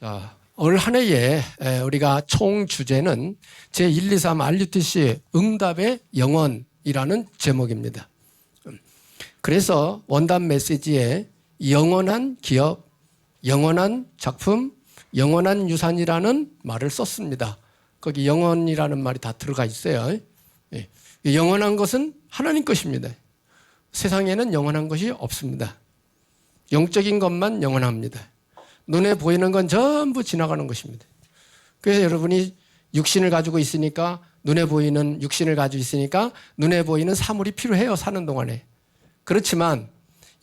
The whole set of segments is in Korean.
자, 올 한 해에 우리가 총 주제는 제123 RUTC 응답의 영원이라는 제목입니다. 그래서 원단 메시지에 영원한 기업, 영원한 작품, 영원한 유산이라는 말을 썼습니다. 거기 영원이라는 말이 다 들어가 있어요. 영원한 것은 하나님 것입니다. 세상에는 영원한 것이 없습니다. 영적인 것만 영원합니다. 눈에 보이는 건 전부 지나가는 것입니다. 그래서 여러분이 육신을 가지고 있으니까 눈에 보이는 육신을 가지고 있으니까 눈에 보이는 사물이 필요해요. 사는 동안에. 그렇지만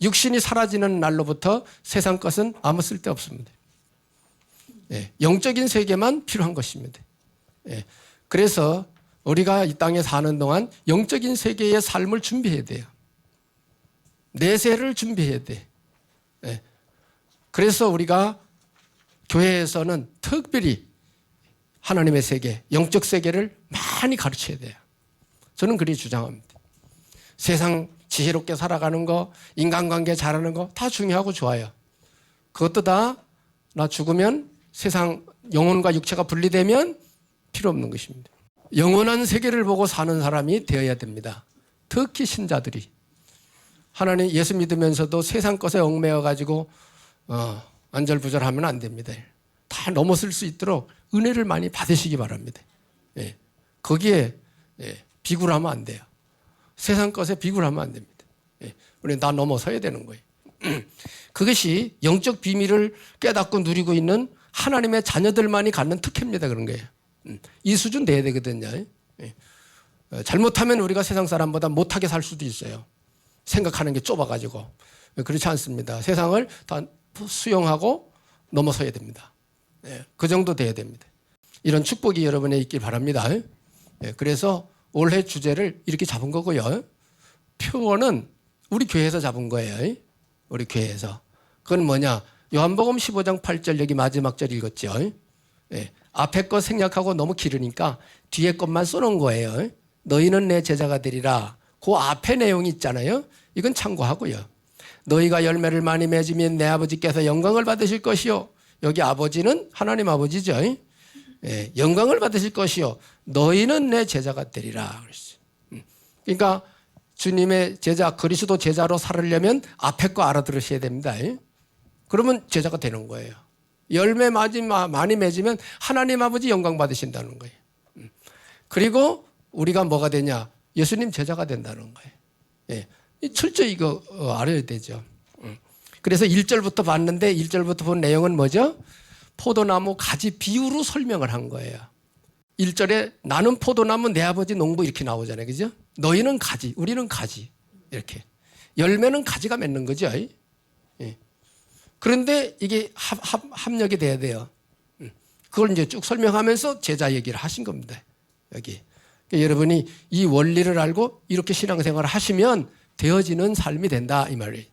육신이 사라지는 날로부터 세상 것은 아무 쓸데 없습니다. 영적인 세계만 필요한 것입니다. 그래서 우리가 이 땅에 사는 동안 영적인 세계의 삶을 준비해야 돼요. 내세를 준비해야 돼. 그래서 우리가 교회에서는 특별히 하나님의 세계, 영적 세계를 많이 가르쳐야 돼요. 저는 그리 주장합니다. 세상 지혜롭게 살아가는 거, 인간관계 잘하는 거 다 중요하고 좋아요. 그것도 다 나 죽으면 세상 영혼과 육체가 분리되면 필요 없는 것입니다. 영원한 세계를 보고 사는 사람이 되어야 됩니다. 특히 신자들이. 하나님 예수 믿으면서도 세상 것에 얽매여 가지고 안절부절하면 안 됩니다. 다 넘어설 수 있도록 은혜를 많이 받으시기 바랍니다. 거기에 비굴하면 안 돼요. 세상 것에 비굴하면 안 됩니다. 우리 다 넘어서야 되는 거예요. 그것이 영적 비밀을 깨닫고 누리고 있는 하나님의 자녀들만이 갖는 특혜입니다. 그런 거예요. 이 수준 돼야 되거든요. 잘못하면 우리가 세상 사람보다 못하게 살 수도 있어요. 생각하는 게 좁아가지고. 그렇지 않습니다. 세상을 다 수용하고 넘어서야 됩니다. 그 정도 돼야 됩니다. 이런 축복이 여러분에 있길 바랍니다. 그래서 올해 주제를 이렇게 잡은 거고요. 표어는 우리 교회에서 잡은 거예요. 우리 교회에서. 그건 뭐냐? 요한복음 15장 8절 여기 마지막 절 읽었죠. 앞에 거 생략하고 너무 길으니까 뒤에 것만 써놓은 거예요. 너희는 내 제자가 되리라. 그 앞에 내용이 있잖아요. 이건 참고하고요. 너희가 열매를 많이 맺으면 내 아버지께서 영광을 받으실 것이요. 여기 아버지는 하나님 아버지죠. 영광을 받으실 것이요. 너희는 내 제자가 되리라. 그러니까 주님의 제자, 그리스도 제자로 살으려면 앞에 거 알아들으셔야 됩니다. 그러면 제자가 되는 거예요. 열매 많이 맺으면 하나님 아버지 영광 받으신다는 거예요. 그리고 우리가 뭐가 되냐? 예수님 제자가 된다는 거예요. 철저히 이거 알아야 되죠. 그래서 1절부터 봤는데 1절부터 본 내용은 뭐죠? 포도나무 가지 비유로 설명을 한 거예요. 1절에 나는 포도나무 내 아버지 농부 이렇게 나오잖아요. 그죠? 너희는 가지, 우리는 가지. 이렇게. 열매는 가지가 맺는 거죠. 그런데 이게 합력이 돼야 돼요. 그걸 이제 쭉 설명하면서 제자 얘기를 하신 겁니다. 여기. 그러니까 여러분이 이 원리를 알고 이렇게 신앙생활을 하시면 되어지는 삶이 된다 이 말이에요.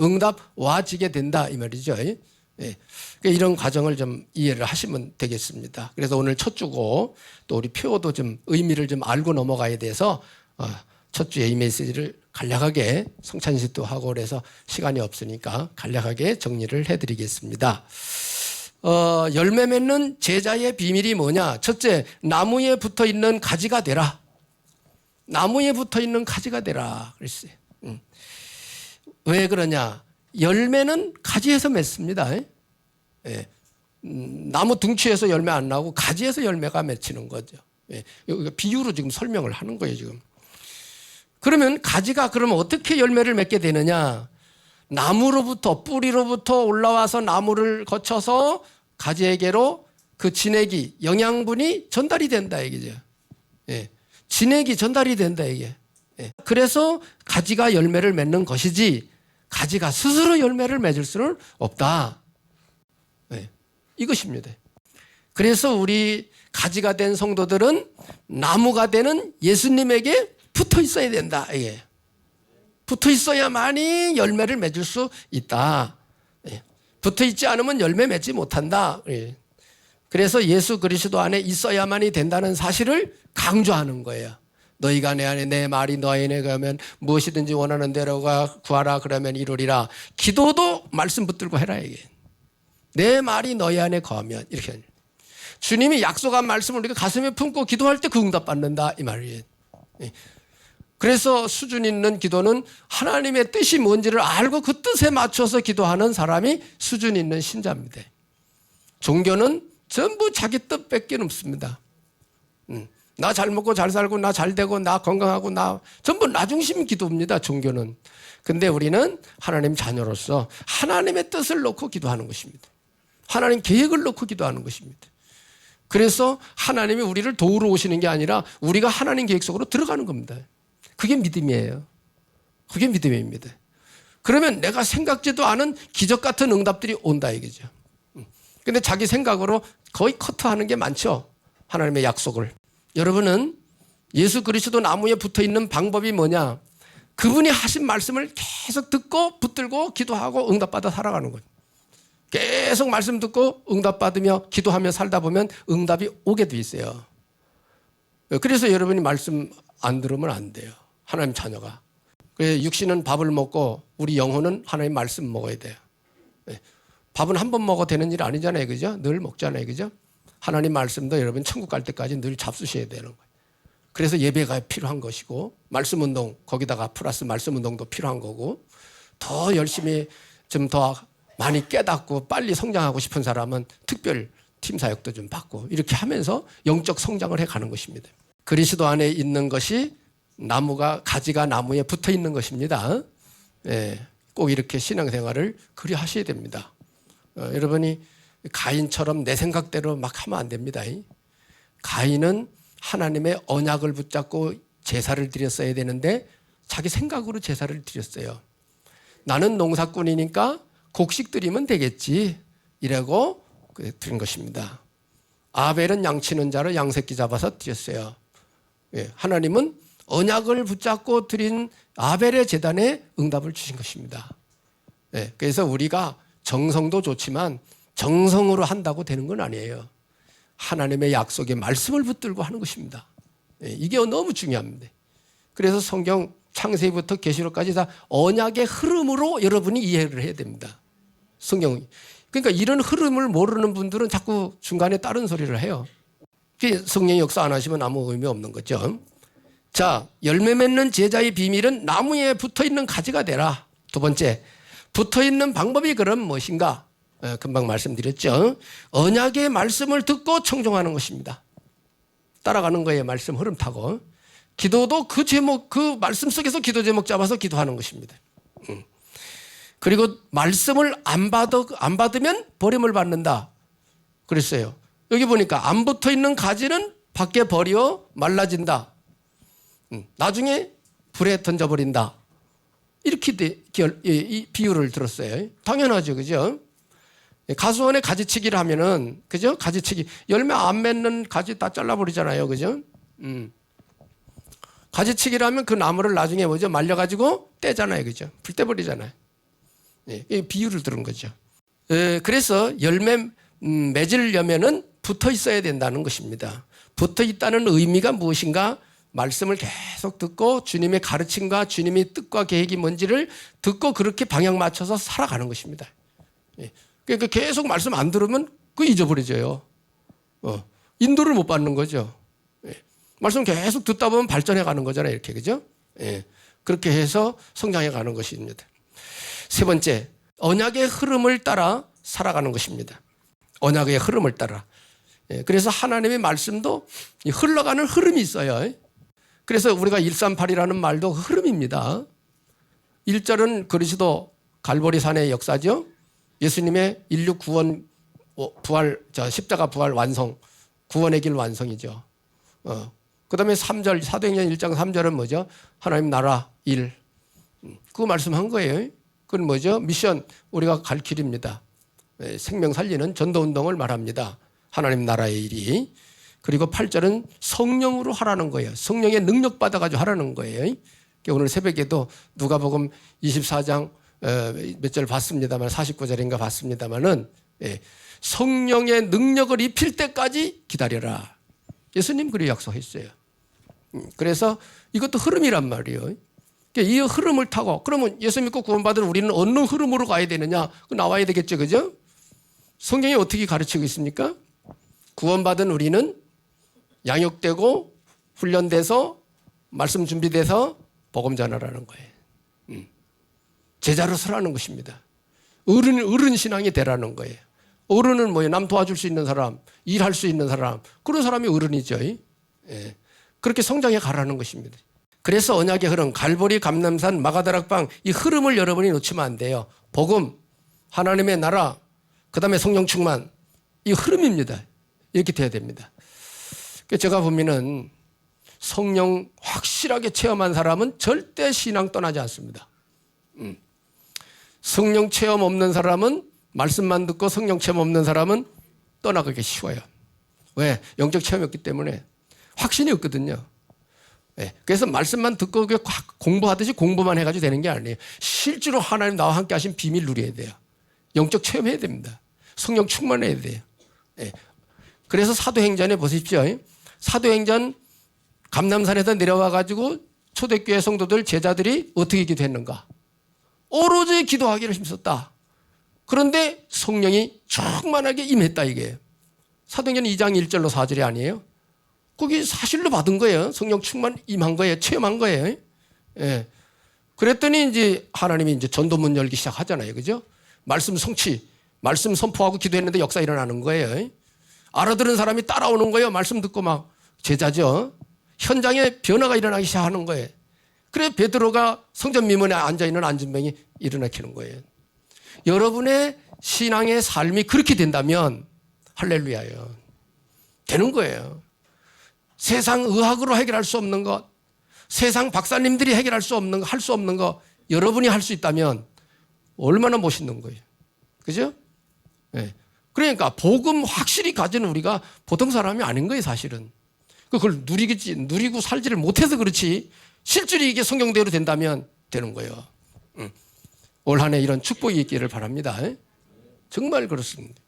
응답 와지게 된다 이 말이죠. 그러니까 이런 과정을 좀 이해를 하시면 되겠습니다. 그래서 오늘 첫 주고 또 우리 표도 좀 의미를 좀 알고 넘어가야 돼서 첫 주에 이 메시지를 간략하게 성찬식도 하고 그래서 시간이 없으니까 간략하게 정리를 해드리겠습니다. 열매 맺는 제자의 비밀이 뭐냐? 첫째, 나무에 붙어 있는 가지가 되라. 나무에 붙어 있는 가지가 되라. 그랬어요. 왜 그러냐? 열매는 가지에서 맺습니다. 나무 둥치에서 열매 안 나오고 가지에서 열매가 맺히는 거죠. 여기가 비유로 지금 설명을 하는 거예요, 지금. 그러면 가지가 그러면 어떻게 열매를 맺게 되느냐? 나무로부터 뿌리로부터 올라와서 나무를 거쳐서 가지에게로 그 진액이 영양분이 전달이 된다 이거죠. 진액이 전달이 된다 이게. 그래서 가지가 열매를 맺는 것이지 가지가 스스로 열매를 맺을 수는 없다. 이것입니다. 그래서 우리 가지가 된 성도들은 나무가 되는 예수님에게 붙어 있어야 된다. 이게. 붙어 있어야만이 열매를 맺을 수 있다. 붙어 있지 않으면 열매 맺지 못한다. 그래서 예수 그리스도 안에 있어야만이 된다는 사실을 강조하는 거예요. 너희가 내 안에 내 말이 너 안에 가면 무엇이든지 원하는 대로 구하라 그러면 이루리라. 기도도 말씀 붙들고 해라 이게. 내 말이 너희 안에 거하면 이렇게 주님이 약속한 말씀을 우리가 가슴에 품고 기도할 때 그 응답 받는다 이 말이에요. 그래서 수준 있는 기도는 하나님의 뜻이 뭔지를 알고 그 뜻에 맞춰서 기도하는 사람이 수준 있는 신자입니다. 종교는 전부 자기 뜻밖에 없습니다. 나 잘 먹고 잘 살고 나 잘 되고 나 건강하고 나 전부 나 중심 기도입니다. 종교는. 근데 우리는 하나님 자녀로서 하나님의 뜻을 놓고 기도하는 것입니다. 하나님 계획을 놓고 기도하는 것입니다. 그래서 하나님이 우리를 도우러 오시는 게 아니라 우리가 하나님 계획 속으로 들어가는 겁니다. 그게 믿음이에요. 그게 믿음입니다. 그러면 내가 생각지도 않은 기적 같은 응답들이 온다 이거죠. 근데 자기 생각으로 거의 커트하는 게 많죠. 하나님의 약속을. 여러분은 예수 그리스도 나무에 붙어 있는 방법이 뭐냐? 그분이 하신 말씀을 계속 듣고 붙들고 기도하고 응답받아 살아가는 거예요. 계속 말씀 듣고 응답받으며 기도하며 살다 보면 응답이 오게 돼 있어요. 그래서 여러분이 말씀 안 들으면 안 돼요. 하나님 자녀가. 육신은 밥을 먹고 우리 영혼은 하나님 말씀 먹어야 돼요. 밥은 한 번 먹어도 되는 일 아니잖아요. 그죠? 늘 먹잖아요. 그죠? 하나님 말씀도 여러분 천국 갈 때까지 늘 잡수셔야 되는 거예요. 그래서 예배가 필요한 것이고 말씀 운동 거기다가 플러스 말씀 운동도 필요한 거고 더 열심히 좀 더 많이 깨닫고 빨리 성장하고 싶은 사람은 특별 팀 사역도 좀 받고 이렇게 하면서 영적 성장을 해가는 것입니다. 그리스도 안에 있는 것이 나무가 가지가 나무에 붙어 있는 것입니다. 꼭 이렇게 신앙생활을 그리 하셔야 됩니다. 여러분이 가인처럼 내 생각대로 막 하면 안 됩니다. 가인은 하나님의 언약을 붙잡고 제사를 드렸어야 되는데 자기 생각으로 제사를 드렸어요. 나는 농사꾼이니까 곡식 드리면 되겠지 이라고 드린 것입니다. 아벨은 양치는 자로 양새끼 잡아서 드렸어요. 하나님은 언약을 붙잡고 드린 아벨의 제단에 응답을 주신 것입니다. 그래서 우리가 정성도 좋지만 정성으로 한다고 되는 건 아니에요. 하나님의 약속의 말씀을 붙들고 하는 것입니다. 이게 너무 중요합니다. 그래서 성경 창세기부터 계시록까지 다 언약의 흐름으로 여러분이 이해를 해야 됩니다. 성경. 그러니까 이런 흐름을 모르는 분들은 자꾸 중간에 다른 소리를 해요. 성령의 역사 안 하시면 아무 의미 없는 거죠. 자, 열매 맺는 제자의 비밀은 나무에 붙어있는 가지가 되라. 두 번째, 붙어있는 방법이 그럼 무엇인가? 금방 말씀드렸죠. 언약의 말씀을 듣고 청종하는 것입니다. 따라가는 거예요. 말씀 흐름 타고. 기도도 그 제목, 그 말씀 속에서 기도 제목 잡아서 기도하는 것입니다. 그리고 말씀을 안 받으면 버림을 받는다. 그랬어요. 여기 보니까 안 붙어 있는 가지는 밖에 버려 말라진다. 나중에 불에 던져버린다. 이렇게 이 비유를 들었어요. 당연하죠. 그죠? 가수원에 가지치기를 하면은, 그죠? 가지치기. 열매 안 맺는 가지 다 잘라버리잖아요. 그죠? 가지치기를 하면 그 나무를 나중에 뭐죠? 말려가지고 떼잖아요. 그죠? 불 떼버리잖아요. 이 비유를 들은 거죠. 그래서 열매 맺으려면은 붙어 있어야 된다는 것입니다. 붙어 있다는 의미가 무엇인가? 말씀을 계속 듣고 주님의 가르침과 주님의 뜻과 계획이 뭔지를 듣고 그렇게 방향 맞춰서 살아가는 것입니다. 그러니까 계속 말씀 안 들으면 그거 잊어버려져요. 인도를 못 받는 거죠. 말씀 계속 듣다 보면 발전해 가는 거잖아요. 이렇게. 그죠? 그렇게 해서 성장해 가는 것입니다. 세 번째, 언약의 흐름을 따라 살아가는 것입니다. 언약의 흐름을 따라. 그래서 하나님의 말씀도 흘러가는 흐름이 있어요. 그래서 우리가 138이라는 말도 그 흐름입니다. 1절은 그리스도 갈보리산의 역사죠. 예수님의 인류 구원, 부활, 십자가 부활 완성, 구원의 길 완성이죠. 그 다음에 3절, 사도행전 1장 3절은 뭐죠? 하나님 나라 일. 그거 말씀한 거예요. 그건 뭐죠? 미션, 우리가 갈 길입니다. 생명 살리는 전도운동을 말합니다. 하나님 나라의 일이. 그리고 8절은 성령으로 하라는 거예요. 성령의 능력 받아가지고 하라는 거예요. 오늘 새벽에도 누가복음 24장 몇 절 봤습니다만 49절인가 봤습니다만은 성령의 능력을 입힐 때까지 기다려라. 예수님 그리 약속했어요. 그래서 이것도 흐름이란 말이에요. 이 흐름을 타고 그러면 예수 믿고 구원받은 우리는 어느 흐름으로 가야 되느냐? 나와야 되겠죠. 그죠? 성경이 어떻게 가르치고 있습니까? 구원받은 우리는 양육되고 훈련돼서 말씀 준비돼서 복음 전하라는 거예요. 제자로 서라는 것입니다. 어른 신앙이 되라는 거예요. 어른은 뭐예요? 남 도와줄 수 있는 사람, 일할 수 있는 사람, 그런 사람이 어른이죠. 예. 그렇게 성장해 가라는 것입니다. 그래서 언약의 흐름, 갈보리, 감람산, 마가다락방 이 흐름을 여러분이 놓치면 안 돼요. 복음, 하나님의 나라, 그 다음에 성령 충만, 이 흐름입니다. 이렇게 돼야 됩니다. 제가 보면은 성령 확실하게 체험한 사람은 절대 신앙 떠나지 않습니다. 성령 체험 없는 사람은, 말씀만 듣고 성령 체험 없는 사람은 떠나가기 쉬워요. 왜? 영적 체험이 없기 때문에 확신이 없거든요. 네. 그래서 말씀만 듣고 공부하듯이 공부만 해가지고 되는 게 아니에요. 실제로 하나님 나와 함께 하신 비밀 누려야 돼요. 영적 체험해야 됩니다. 성령 충만해야 돼요. 네. 그래서 사도행전에 보십시오. 사도행전 감람산에서 내려와가지고 초대교회 성도들 제자들이 어떻게 기도했는가? 오로지 기도하기를 힘썼다. 그런데 성령이 충만하게 임했다 이게. 사도행전 2장 1절로 4절이 아니에요. 거기 사실로 받은 거예요. 성령 충만 임한 거예요. 체험한 거예요. 예. 그랬더니 이제 하나님이 이제 전도문 열기 시작하잖아요. 그죠? 말씀 성취, 말씀 선포하고 기도했는데 역사 일어나는 거예요. 알아들은 사람이 따라오는 거예요. 말씀 듣고 막 제자죠. 현장에 변화가 일어나기 시작하는 거예요. 그래 베드로가 성전 미문에 앉아있는 안진병이 일어나키는 거예요. 여러분의 신앙의 삶이 그렇게 된다면 할렐루야예요. 되는 거예요. 세상 의학으로 해결할 수 없는 것, 세상 박사님들이 해결할 수 없는 거, 할 수 없는 거 여러분이 할 수 있다면 얼마나 멋있는 거예요. 그죠? 네. 그러니까 복음 확실히 가진 우리가 보통 사람이 아닌 거예요, 사실은. 그걸 누리고 살지를 못해서 그렇지 실제로 이게 성경대로 된다면 되는 거예요. 올 한 해 이런 축복이 있기를 바랍니다. 정말 그렇습니다.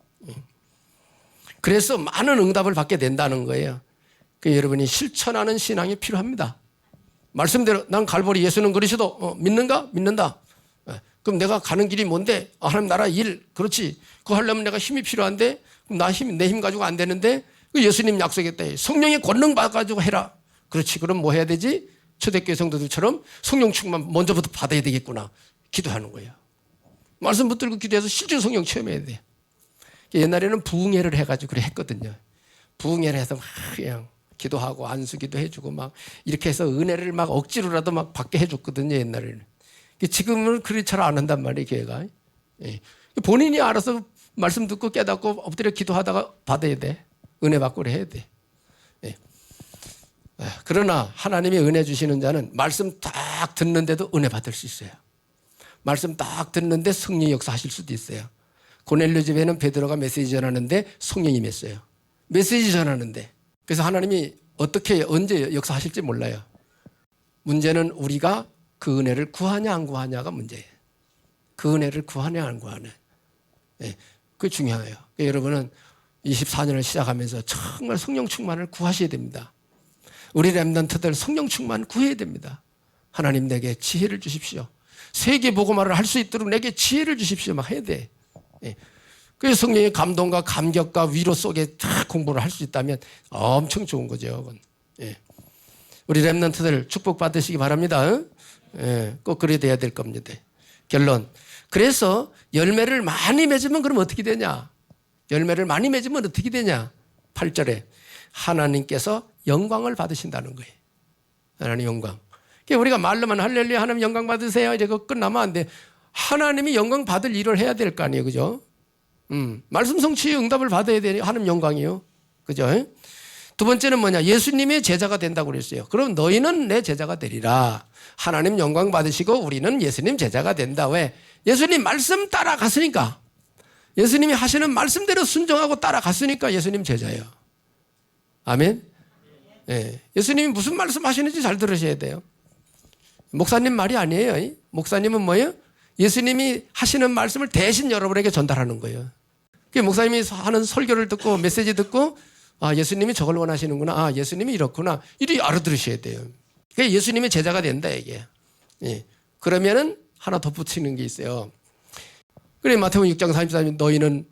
그래서 많은 응답을 받게 된다는 거예요. 여러분이 실천하는 신앙이 필요합니다. 말씀대로 난 갈보리 예수는 그러셔도 믿는가? 믿는다. 그럼 내가 가는 길이 뭔데? 하나님 나라 일. 그렇지. 그거 하려면 내가 힘이 필요한데 그럼 내 힘 가지고 안 되는데 예수님 약속했다. 성령의 권능 받아가지고 해라. 그렇지. 그럼 뭐 해야 되지? 초대교회 성도들처럼 성령 충만 먼저부터 받아야 되겠구나. 기도하는 거예요. 말씀 붙들고 기도해서 실제 성령 체험해야 돼. 옛날에는 부흥회를 해가지고 그래 했거든요. 부흥회를 해서 막 그냥 기도하고 안수기도 해주고 막 이렇게 해서 은혜를 막 억지로라도 막 받게 해줬거든요. 옛날에는. 지금은 그리 잘 안 한단 말이에요. 교회가. 본인이 알아서 말씀 듣고 깨닫고 엎드려 기도하다가 받아야 돼. 은혜 받고 그래 해야 돼. 그러나 하나님이 은혜 주시는 자는 말씀 딱 듣는데도 은혜 받을 수 있어요. 말씀 딱 듣는데 성령이 역사하실 수도 있어요. 고넬료 집에는 베드로가 메시지 전하는데 성령이 임했어요. 메시지 전하는데. 그래서 하나님이 어떻게 언제 역사하실지 몰라요. 문제는 우리가 그 은혜를 구하냐 안 구하냐가 문제예요. 그 은혜를 구하냐 안 구하냐. 그게 중요해요. 여러분은 24년을 시작하면서 정말 성령 충만을 구하셔야 됩니다. 우리 렘넌트들 성령 충만 구해야 됩니다. 하나님 내게 지혜를 주십시오. 세계 복음화를 할 수 있도록 내게 지혜를 주십시오. 막 해야 돼. 그래서 성령의 감동과 감격과 위로 속에 다 공부를 할 수 있다면 엄청 좋은 거죠. 우리 렘넌트들 축복받으시기 바랍니다. 꼭 그래야 돼야 될 겁니다. 결론. 그래서 열매를 많이 맺으면 그럼 어떻게 되냐? 열매를 많이 맺으면 어떻게 되냐? 8절에 하나님께서 영광을 받으신다는 거예요. 하나님 영광. 우리가 말로만 할렐루야 하나님 영광 받으세요. 이제 그거 끝나면 안 돼. 하나님이 영광 받을 일을 해야 될 거 아니에요. 그죠? 말씀 성취의 응답을 받아야 되니 하나님 영광이요. 그죠? 두 번째는 뭐냐? 예수님의 제자가 된다고 그랬어요. 그럼 너희는 내 제자가 되리라. 하나님 영광 받으시고 우리는 예수님 제자가 된다. 왜? 예수님 말씀 따라갔으니까. 예수님이 하시는 말씀대로 순종하고 따라갔으니까 예수님 제자예요. 아멘? 예수님이 무슨 말씀 하시는지 잘 들으셔야 돼요. 목사님 말이 아니에요. 목사님은 뭐예요? 예수님이 하시는 말씀을 대신 여러분에게 전달하는 거예요. 목사님이 하는 설교를 듣고 메시지 듣고 아 예수님이 저걸 원하시는구나. 아 예수님이 이렇구나. 이리 알아들으셔야 돼요. 그게 예수님의 제자가 된다 이게. 그러면은 하나 덧붙이는 게 있어요. 그래 마태복음 6장 34절 너희는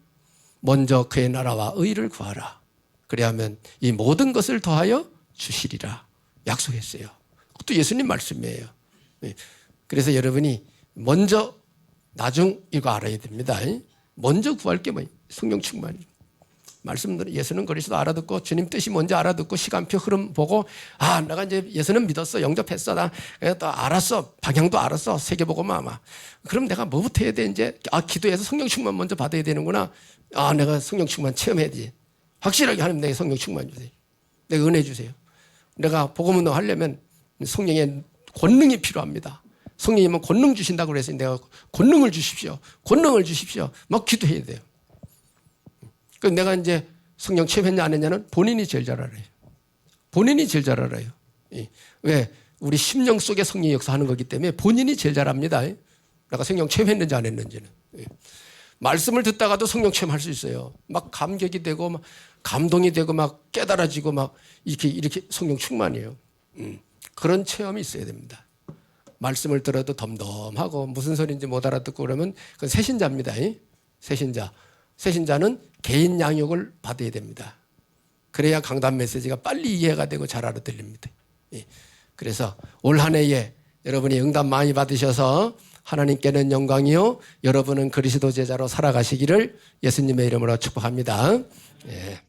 먼저 그의 나라와 의를 구하라. 그래야면 이 모든 것을 더하여 주시리라 약속했어요. 그것도 예수님 말씀이에요. 그래서 여러분이 먼저 나중 이거 알아야 됩니다. 먼저 구할 게 뭐예요? 성령 충만이에요. 말씀대로 예수는 그리스도 알아듣고 주님 뜻이 뭔지 알아듣고 시간표 흐름 보고 내가 이제 예수는 믿었어, 영접했어, 나 또 알았어, 방향도 알았어, 세계복음만 아마. 그럼 내가 뭐부터 해야 돼? 이제 기도해서 성령 충만 먼저 받아야 되는구나. 내가 성령 충만 체험해야지. 확실하게 하나님 내게 성령 충만 주세요. 내가 은혜 주세요. 내가 복음 운동 하려면 성령의 권능이 필요합니다. 성령님은 권능 주신다고 그래서 내가 권능을 주십시오. 권능을 주십시오. 막 기도해야 돼요. 그 내가 이제 성령 체험했냐 안 했냐는 본인이 제일 잘 알아요. 본인이 제일 잘 알아요. 왜? 우리 심령 속에 성령이 역사하는 거기 때문에 본인이 제일 잘 압니다. 내가 성령 체험했는지 안 했는지는. 말씀을 듣다가도 성령 체험할 수 있어요. 막 감격이 되고 막 감동이 되고 막 깨달아지고 막 이렇게 성령 충만이에요. 그런 체험이 있어야 됩니다. 말씀을 들어도 덤덤하고 무슨 소리인지 못 알아듣고 그러면 그건 새신자입니다. 새신자. 새신자는 개인 양육을 받아야 됩니다. 그래야 강단 메시지가 빨리 이해가 되고 잘 알아들립니다. 그래서 올 한 해에 여러분이 응답 많이 받으셔서 하나님께는 영광이요 여러분은 그리스도 제자로 살아가시기를 예수님의 이름으로 축복합니다. 예.